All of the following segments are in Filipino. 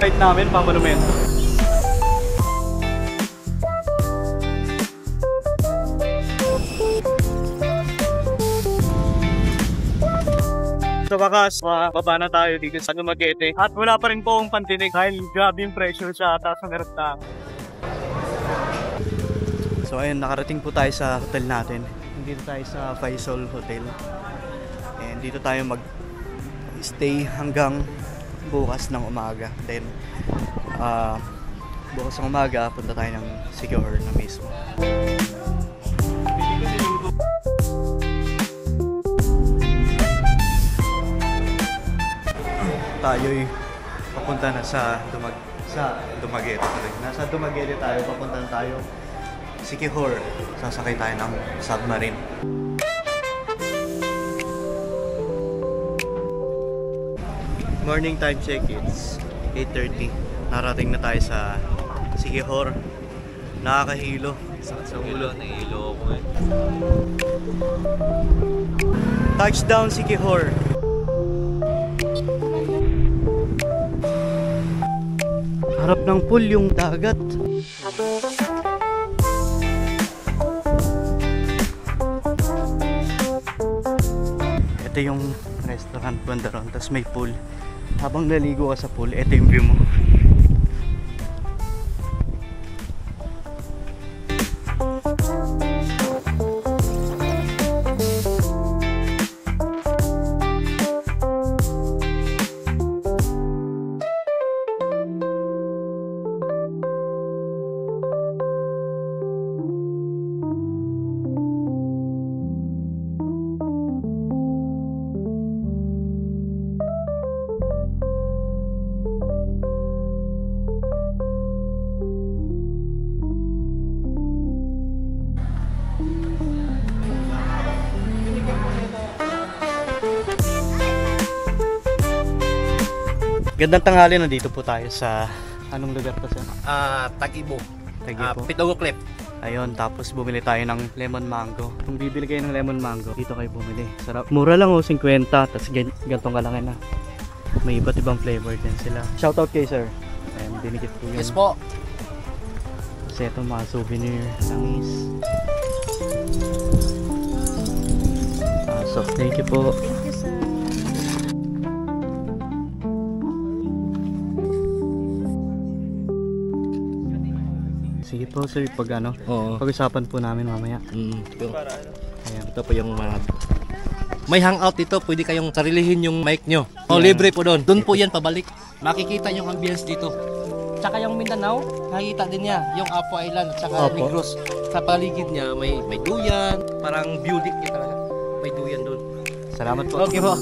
Flight namin, pamonumento. Sa wakas, mababa na tayo dito sa Dumaguete. At wala pa rin po akong pantinig dahil grabe yung pressure sa taas ng eruktang. So ayun, nakarating po tayo sa hotel natin. Dito tayo sa Faisal Hotel. And dito tayo mag-stay hanggang bukas ng umaga. Then, bukas ng umaga, punta tayo ng Siquijor na mismo. Tayo'y papunta na sa Dumaguete. Nasa Dumaguete tayo, papunta na tayo Siquijor. Sasakay tayo ng submarine. Morning time check, it's 8:30. Narating na tayo sa Siquijor. Nakakahilo. Sakit sa ulo. Nahihilo ako eh. Touchdown Siquijor. Harap ng pool yung dagat. Ito yung restaurant banda ron, tapos may pool. Habang naligo ka sa pool, ito yung view mo. Gandang tanghali, nandito po tayo sa anong lugar pa sir? Tagibo. Tagibo. Pitogo Cliff. Ayun, tapos bumili tayo ng lemon mango. Kung bibili kayo ng lemon mango, dito kayo bumili. Sarap. Mura lang 50, tapos gantong kalaki na. May iba't ibang flavor din sila. Shoutout kay sir. Ayan, dinikit po yung... Yes po. Kasi ito mga souvenir. Langis. So, thank you po. Thank you, sir. Sige po sir, pag ano, Oo. pag-usapan po namin mamaya. Ayan, ito po yung mga... May hangout dito, pwede kayong sarilihin yung mic nyo. O, libre po doon. Doon po yan pabalik. Makikita yung ambience dito. Tsaka yung Mindanao, nakikita din niya. Yung Apo Island at saka Opo. Negros. Sa paligid niya, may duyan. Parang beauty niya talaga. May duyan doon. Salamat po. Okay po.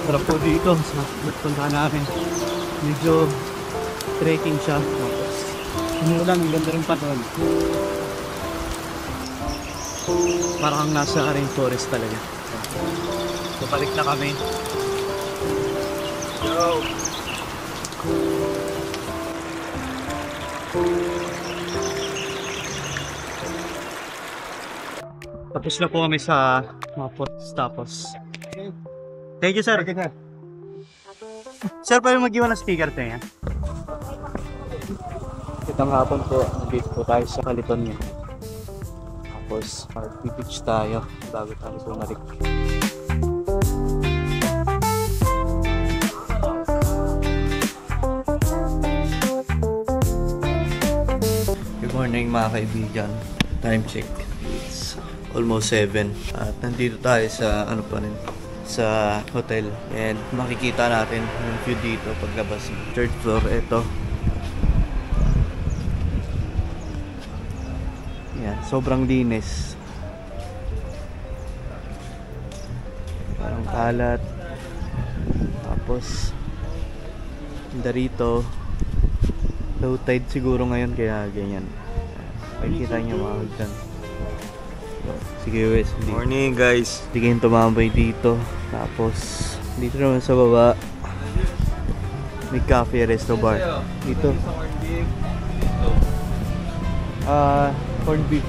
Sarap po dito sa punta namin. Medyo trekking siya. Ano lang, ganda rin pa doon. Parang nasa rainforest talaga. So balik na kami. Go! Tapos na po kami sa Mapot Tapos. Thank you, sir. Sir, pwede mag-iwan ng speaker tayo yan? Itong hapon po, nandito po tayo sa Kaliton niya. Tapos, beach tayo bago tayo bumalik. Good morning mga kaibigan. Time check. It's almost 7. At nandito tayo sa ano pa rin, sa hotel. And makikita natin yung view dito paglabas. Third floor, ito. Yan, sobrang linis. Parang kalat. Tapos ganda rito. Low tide siguro ngayon kaya ganyan. Makikita nyo mga hagdan. Sige Wes, Morning guys. hindi kayong tumambay dito. Tapos dito naman sa baba may cafe, resto bar. Dito corned beef.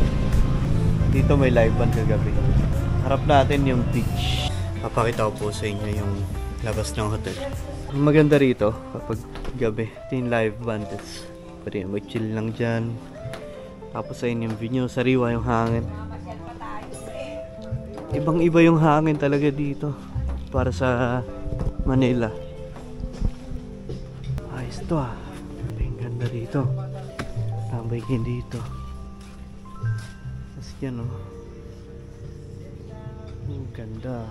Dito may live band kagabi. Harap natin yung beach. Papakita ko po sa inyo yung labas ng hotel. Ang maganda rito kapag gabi, ito yung live band. Pwede mag-chill lang dyan. Tapos ayun yung view nyo, sariwa yung hangin. Ibang iba yung hangin talaga dito para sa Manila. Ayos to ah. Ang ganda dito. Tambay kayo dito. Tapos yan oh. Ang ganda.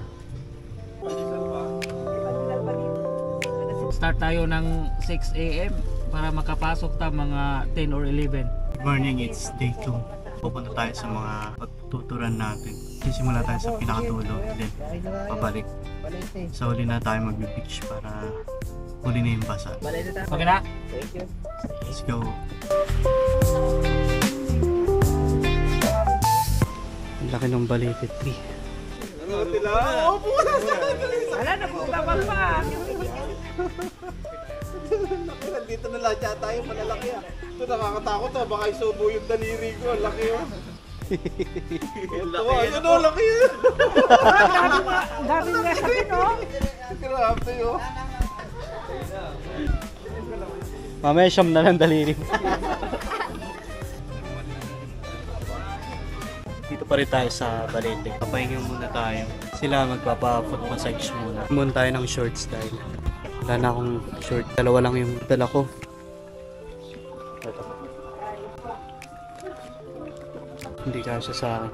Start tayo ng 6 AM para makapasok ta mga 10 or 11. Good morning, it's day 2. Pupunta tayo sa mga pagtuturan natin. Sisimula tayo sa pinakatulo, then pabalik. Sa huli na tayo mag-beach para huli na yung basa. Okay na? Let's go! Ang laki ng Balete tree. Wala na po tapal pa. Dito na lahat yata tayo, malalaki ah. Ito nakakatakot ah, baka isubo yung daliri ko, ang laki ah. Ayun o, laki ah. Dami nga sa pino. Grabe oh. Mamaya siyam na lang daliri. Dito pa rin tayo sa Balete. Papahinga muna tayo. Sila magpapa-foot massage muna. Muna tayo ng shorts dahil wala na akong short. Dalawa lang yung dala ko. Ito. Hindi kasya sa akin.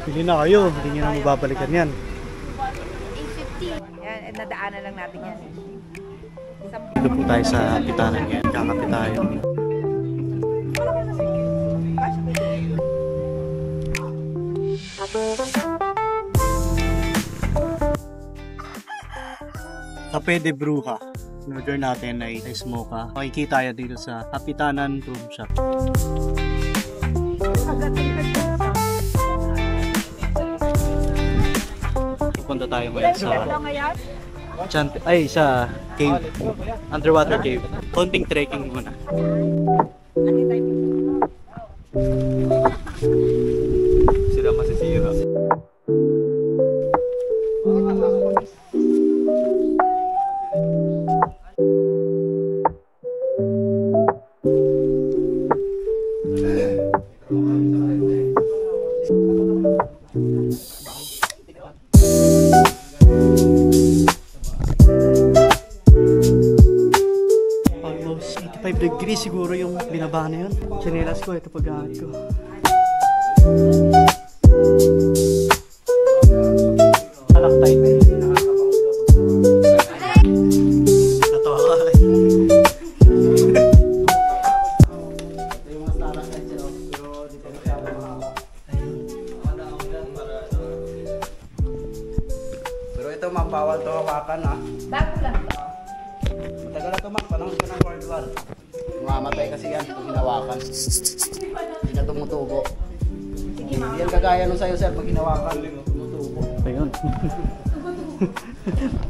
Pili na kayo. Hindi nyo na mababalikan yan. Yan, nadaanan lang natin yan. Dito po tayo sa kapitanan ngayon. Kakapit tayo. Cafe de Bruja. In-order natin ay ice mocha. Makikita tayo dito sa Kapitanan Room Shop. Pupunta tayo ngayon sa sa cave. Underwater cave. Konting trekking muna. Sila masisira. Almost 85 degrees siguro yung binaba na yun. Chinelas ko, ito paggamit ko. Stalactite. Natawa ka. Pero ito ma'am, bawal to hawakan ha. Bago lang to. Matagal na to ma'am, panahon ko ng World War. Mamatay kasi yan kung hinawakan. Hindi na tumutubo. Yan kagaya nung sa'yo sir, pag hinawakan, tumutubo. Ayun.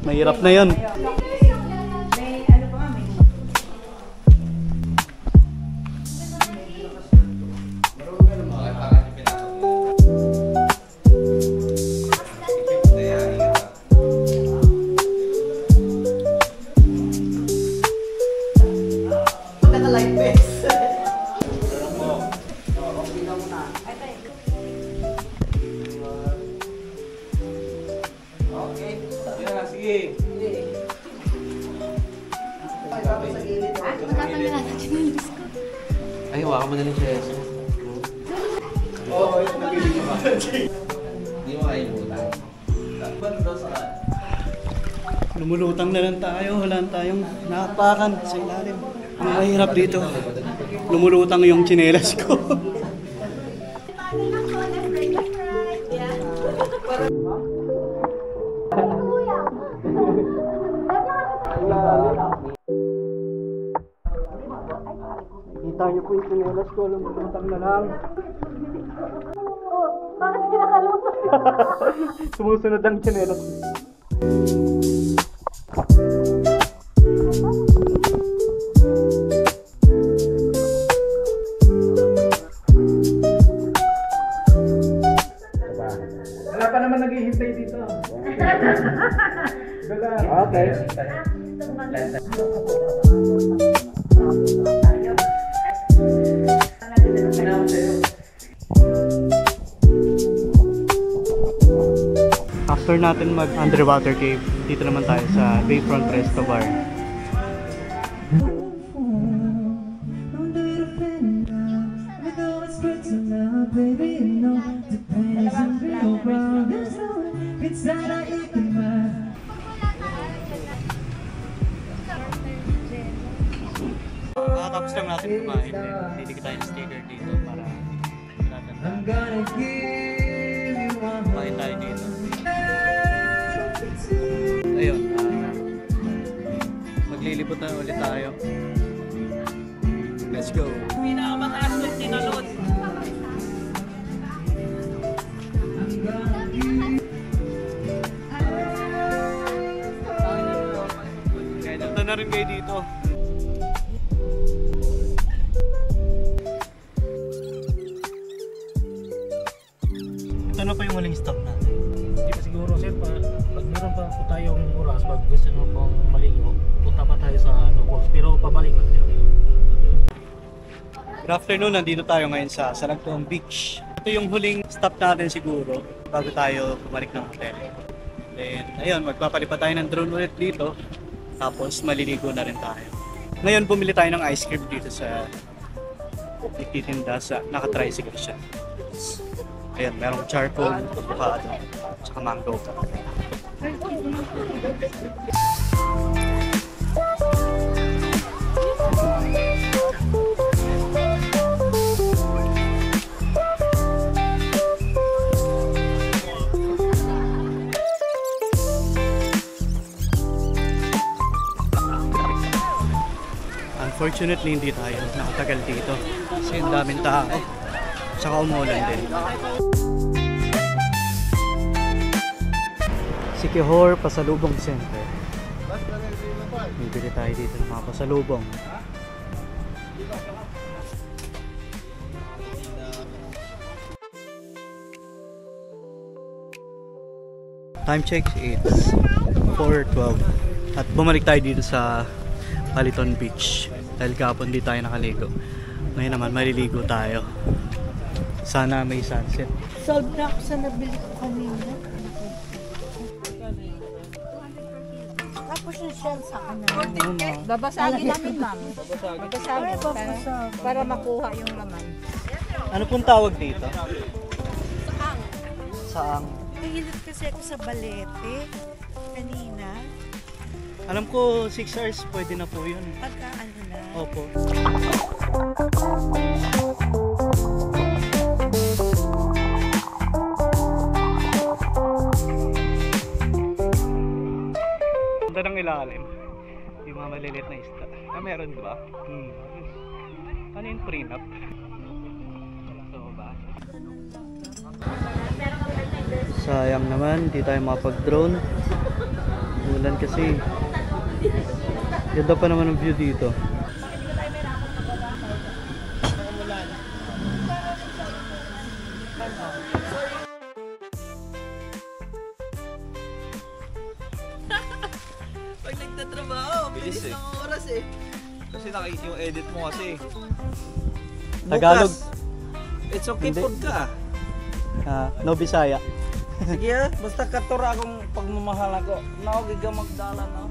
Mahirap na yun. May ano pa kami? Naka-light vest. Okay. Sige. Ay, hawakan mo na lang siya. Oo, nabili ko ba? Hindi mo kaimutan. Lumulutang na lang tayo, wala tayong nakapakan sa ilalim. Ang mahirap dito, lumulutang yung tsinelas ko. Kita niyo po yung tsinelas ko, lumulutang na lang. Bakit kinakalutang? Sumusunod ang tsinelas ko. Wala pa naman naghihintay dito. Okay. After natin mag underwater cave, dito naman tayo sa Bayfront Resto Bar. Tapos lang natin kumain, titig tayo ng sticker dito para natin kumain tayo dito. Ayun, maglilibot na ulit tayo. Let's go! Pinakamataas ng tinalon. Kaya nalta na rin kayo dito. Ito na pa yung huling stop natin. Hindi pa siguro sir, pag meron pa po tayong oras, pag gusto nyo pong maligo, punta pa tayo sa falls, pero pabalik lang tayo. Good afternoon, nandito tayo ngayon sa Salagtong Beach. Ito yung huling stop natin siguro bago tayo bumalik ng hotel. Then, ayun, magpapalipat tayo ng drone ulit dito. Tapos maliligo na rin tayo. Ngayon, bumili tayo ng ice cream dito sa nagtitinda sa naka-tricycle siya. Ayan, merong charcoal, avocado, tsaka mango. Unfortunately, hindi tayo nakatagal dito kasi ang daming tao. Tsaka umulan din. Sikihor Pasalubong Center. Bibili tayo dito ng mga pasalubong. Time check is 4:12 at bumalik tayo dito sa Paliton Beach dahil kapon di tayo nakaligo. Ngayon naman maliligo tayo. Sana may sunset. Solve na ako sa nabili ko kanina. Tapos yung shell sa kanan. Babasagin namin, ma'am. Babasagin para makuha yung laman. Ano pong tawag dito? Saang. Nahilit kasi ako sa balete kanina. Alam ko 6 hours pwede na po yun. Pagka ano na. Opo. Punta ng ilalim. Yung mga maliliit na isda. Ah, meron ba? Ano yung prenup? So ba? Sayang naman, hindi tayo mapag-drone. Ulan kasi. Ganda pa naman ang view dito. Pag nagtatrabaho, bilis ng oras eh. Kasi yung edit mo kasi. Tagalog. It's okay Hindi. food ka. No Bisaya. Sige basta katura akong pagmamahal ako. Naogig ka magdala na.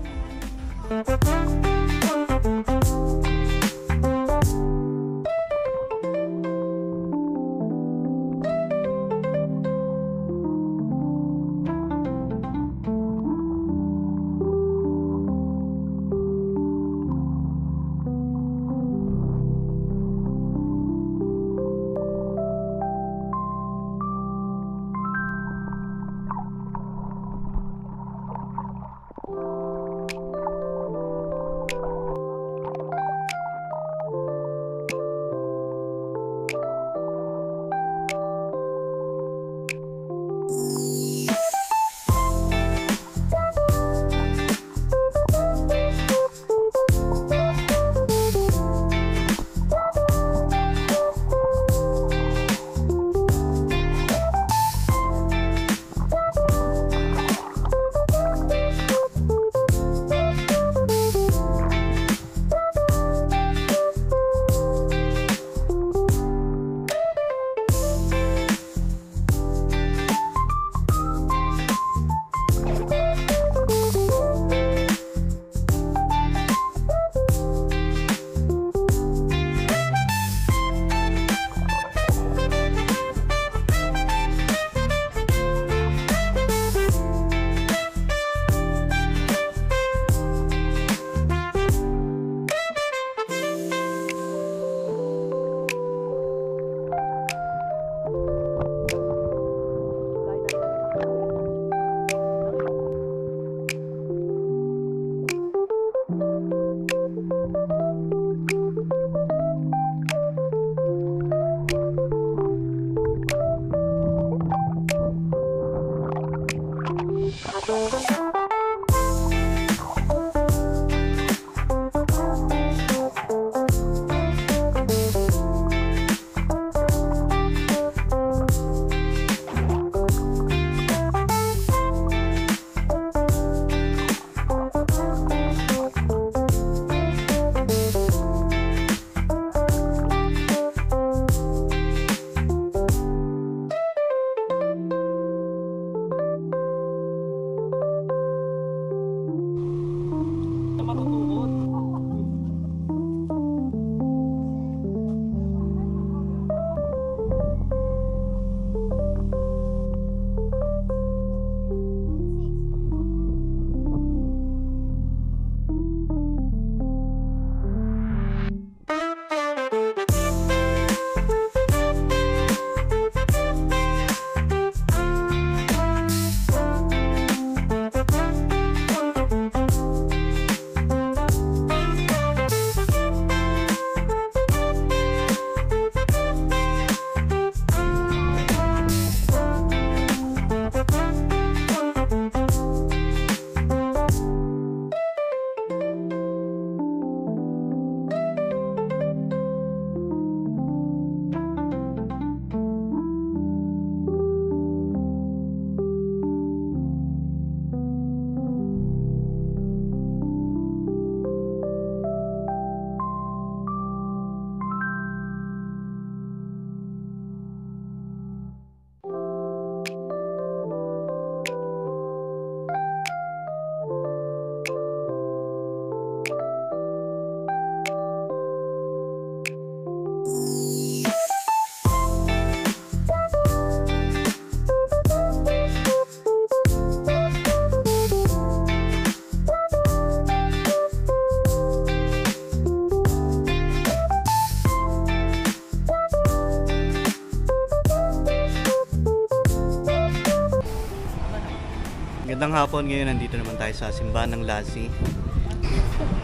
Magandang hapon ngayon, nandito naman tayo sa simbahan ng Lassie.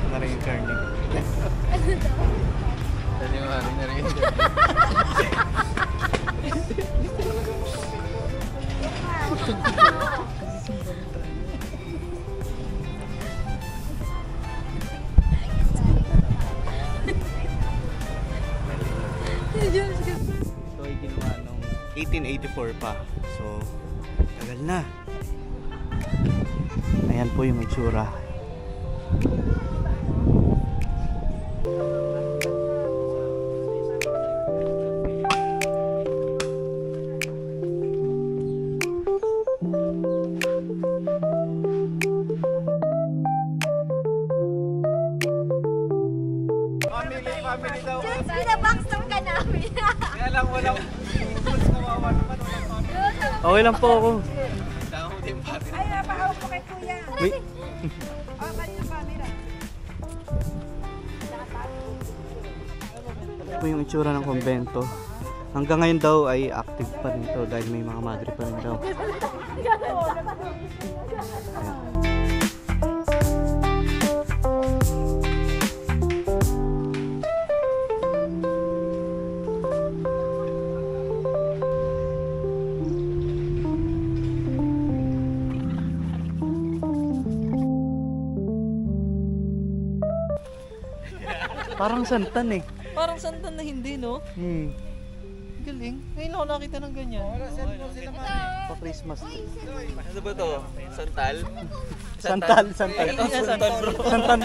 Maraming karning. Dali mo na rin. Ito ay ginawa noong 1884 pa. So, tagal na. Ayan po yung itsura. Family daw. Just pinaboxer ka namin. Kaya lang walang kawawa naman. Okay lang po ako. Ay, napahawak ko kay kuya. Wait. Oh, kanina camera. Ito po yung itsura ng kumbento. Hanggang ngayon daw ay active pa rin ito dahil may mga madre pa rin daw. Ayan. Parang santan eh. Parang santan na hindi, no? Galing. Ngayon ako nakita ng ganyan. Pa-Christmas. Ano ba to? Santal? Santal. Ito santan, bro. Santan.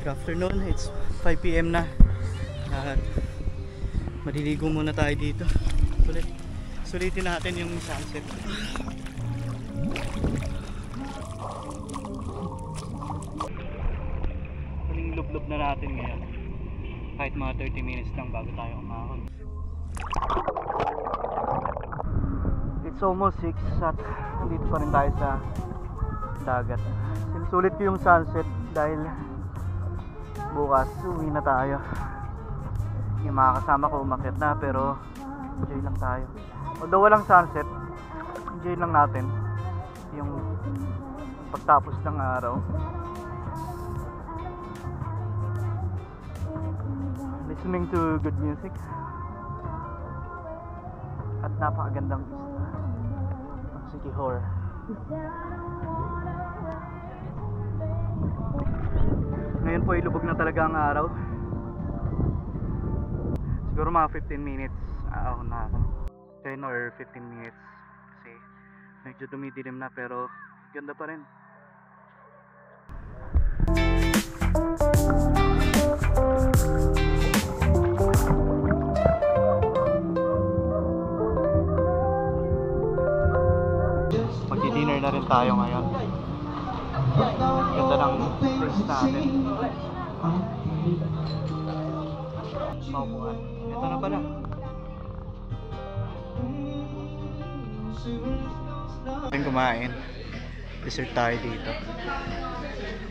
Good afternoon, it's 5 PM na. At maliligo muna tayo dito. Sulitin natin yung sunset. Huling lublob na natin ngayon. Kahit mga 30 minutes lang bago tayo umahon. It's almost 6 at dito pa rin tayo sa dagat. Sinusulit ko yung sunset dahil bukas uwi na tayo. Yung mga kasama ko umakyat na pero enjoy lang tayo. Although walang sunset, enjoy lang natin yung pagtapos ng araw. Listening to good music at napakagandang isla ng Siquijor. Ngayon po ay lubog na talaga ang araw. Siguro mga 15 minutes ahon na ako. 10 or 15 minutes kasi medyo dumidilim na pero ganda pa rin. Magdi-dinner na rin tayo ngayon. Ganda ng place natin. Maupuan. Ito na pala. Rin kumain. Dessert tayo dito.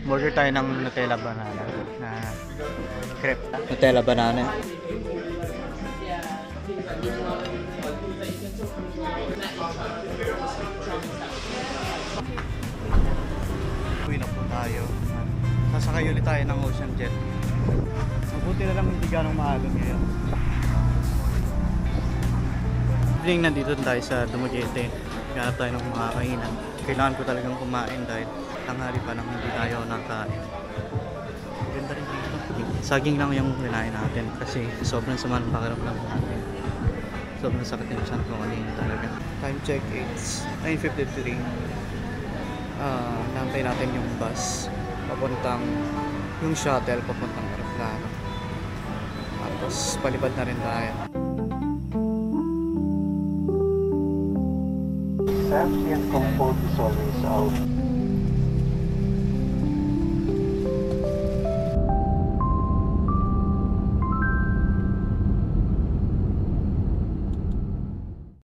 Order tayo ng Nutella banana na crepe. Nutella banana. Uwi na po tayo. Sasakay ulit tayo ng Ocean Jet. Mabuti na lang hindi ganong maalam ngayon. Evening, nandito tayo sa Dumaguete. Ganap tayo ng mga kainan. Kailangan ko talagang kumain dahil tanghali pa nang hindi tayo nakain. Ganda rin dito. Saging lang yung kinain natin kasi sobrang sama ng pakiramdam natin. Sobrang sakit yung tiyan ko kanina talaga. Time check, it's 9:53. Nantay natin yung bus papuntang yung shuttle papuntang aeroplano. Tapos palipad na rin tayo. Safety and comfort is always out.